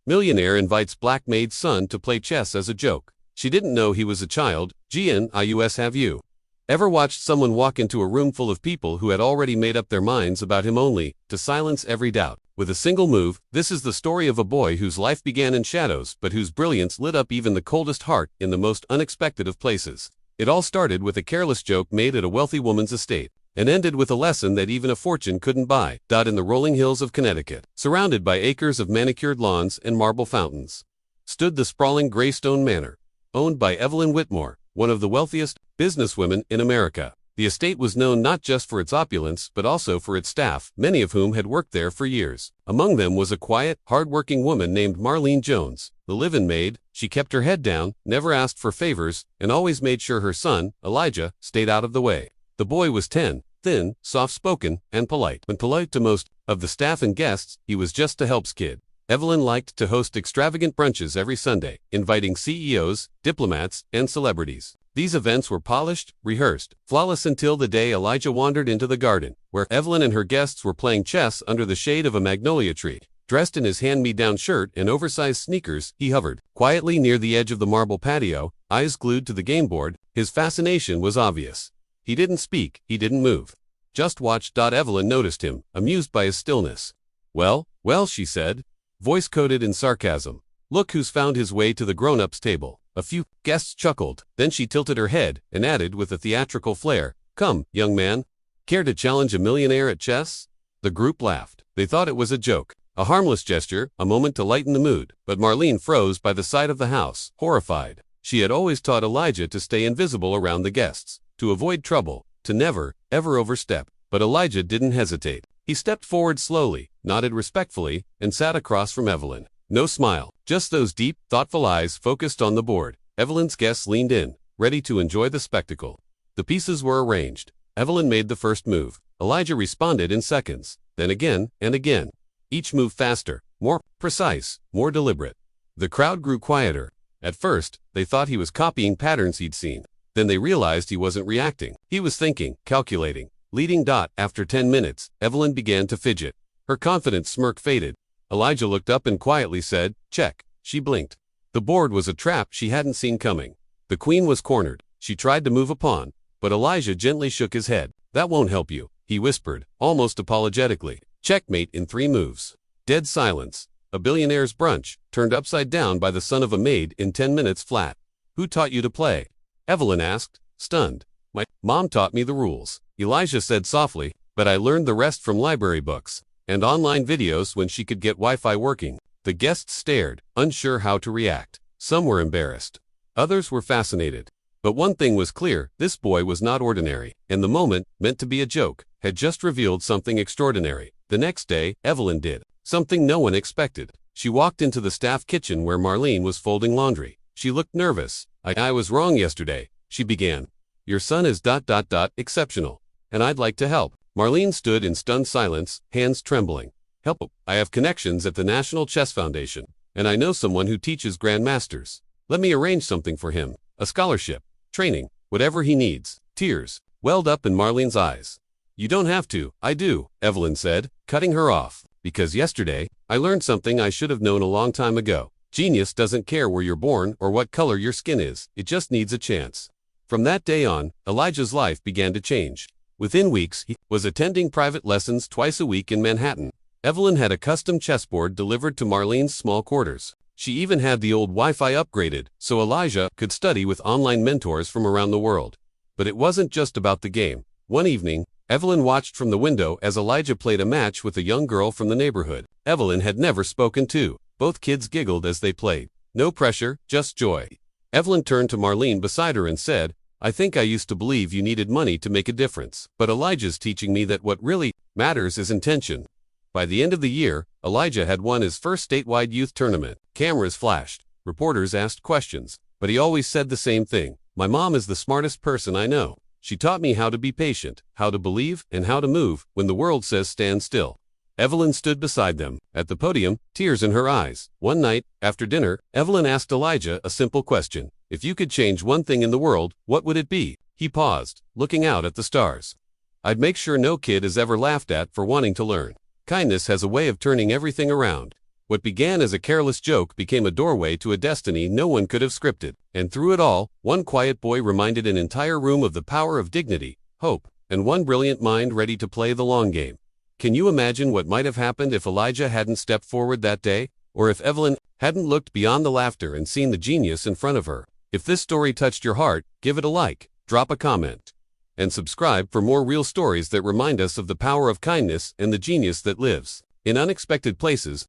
Millionaire invites Black Maid's son to play chess as a joke. She didn't know he was a child. GNIUS. Have you ever watched someone walk into a room full of people who had already made up their minds about him only to silence every doubt with a single move? This is the story of a boy whose life began in shadows but whose brilliance lit up even the coldest heart in the most unexpected of places. It all started with a careless joke made at a wealthy woman's estate, and ended with a lesson that even a fortune couldn't buy. In the rolling hills of Connecticut, surrounded by acres of manicured lawns and marble fountains, stood the sprawling Greystone Manor, owned by Evelyn Whitmore, one of the wealthiest businesswomen in America. The estate was known not just for its opulence but also for its staff, many of whom had worked there for years. Among them was a quiet, hard-working woman named Marlene Jones, the live-in maid. She kept her head down, never asked for favors, and always made sure her son, Elijah, stayed out of the way. The boy was 10, thin, soft-spoken, and polite. When polite to most of the staff and guests, he was just a helps kid. Evelyn liked to host extravagant brunches every Sunday, inviting CEOs, diplomats, and celebrities. These events were polished, rehearsed, flawless until the day Elijah wandered into the garden, where Evelyn and her guests were playing chess under the shade of a magnolia tree. Dressed in his hand-me-down shirt and oversized sneakers, he hovered quietly near the edge of the marble patio, eyes glued to the game board. His fascination was obvious. He didn't speak, he didn't move. Just watched. Evelyn noticed him, amused by his stillness. Well, she said, voice coated in sarcasm. Look who's found his way to the grown-ups table. A few guests chuckled, then she tilted her head and added with a theatrical flair, "Come, young man. Care to challenge a millionaire at chess?" The group laughed. They thought it was a joke, a harmless gesture, a moment to lighten the mood. But Marlene froze by the side of the house, horrified. She had always taught Elijah to stay invisible around the guests, to avoid trouble, to never, ever overstep. But Elijah didn't hesitate. He stepped forward slowly, nodded respectfully, and sat across from Evelyn. No smile, just those deep, thoughtful eyes focused on the board. Evelyn's guests leaned in, ready to enjoy the spectacle. The pieces were arranged. Evelyn made the first move. Elijah responded in seconds, then again and again. Each move faster, more precise, more deliberate. The crowd grew quieter. At first, they thought he was copying patterns he'd seen. Then they realized he wasn't reacting. He was thinking, calculating, leading. After 10 minutes, Evelyn began to fidget. Her confident smirk faded. Elijah looked up and quietly said, "Check." She blinked. The board was a trap she hadn't seen coming. The queen was cornered. She tried to move a pawn, but Elijah gently shook his head. "That won't help you," he whispered, almost apologetically. Checkmate in 3 moves. Dead silence. A billionaire's brunch, turned upside down by the son of a maid in 10 minutes flat. "Who taught you to play?" Evelyn asked, stunned. "My mom taught me the rules," Elijah said softly, "but I learned the rest from library books and online videos when she could get Wi-Fi working." The guests stared, unsure how to react. Some were embarrassed. Others were fascinated. But one thing was clear, this boy was not ordinary, and the moment, meant to be a joke, had just revealed something extraordinary. The next day, Evelyn did something no one expected. She walked into the staff kitchen where Marlene was folding laundry. She looked nervous. I was wrong yesterday," she began. "Your son is ... exceptional, and I'd like to help." Marlene stood in stunned silence, hands trembling. "Help? I have connections at the National Chess Foundation, and I know someone who teaches grandmasters. Let me arrange something for him, a scholarship, training, whatever he needs." Tears welled up in Marlene's eyes. "You don't have to, I do," Evelyn said, cutting her off. "Because yesterday, I learned something I should have known a long time ago. Genius doesn't care where you're born or what color your skin is, it just needs a chance." From that day on, Elijah's life began to change. Within weeks, he was attending private lessons twice a week in Manhattan. Evelyn had a custom chessboard delivered to Marlene's small quarters. She even had the old Wi-Fi upgraded, so Elijah could study with online mentors from around the world. But it wasn't just about the game. One evening, Evelyn watched from the window as Elijah played a match with a young girl from the neighborhood Evelyn had never spoken to. Both kids giggled as they played. No pressure, just joy. Evelyn turned to Marlene beside her and said, "I think I used to believe you needed money to make a difference, but Elijah's teaching me that what really matters is intention." By the end of the year, Elijah had won his first statewide youth tournament. Cameras flashed, reporters asked questions, but he always said the same thing: "My mom is the smartest person I know. She taught me how to be patient, how to believe, and how to move when the world says stand still." Evelyn stood beside them, at the podium, tears in her eyes. One night, after dinner, Evelyn asked Elijah a simple question. "If you could change one thing in the world, what would it be?" He paused, looking out at the stars. "I'd make sure no kid is ever laughed at for wanting to learn. Kindness has a way of turning everything around." What began as a careless joke became a doorway to a destiny no one could have scripted. And through it all, one quiet boy reminded an entire room of the power of dignity, hope, and one brilliant mind ready to play the long game. Can you imagine what might have happened if Elijah hadn't stepped forward that day? Or if Evelyn hadn't looked beyond the laughter and seen the genius in front of her? If this story touched your heart, give it a like, drop a comment, and subscribe for more real stories that remind us of the power of kindness and the genius that lives in unexpected places.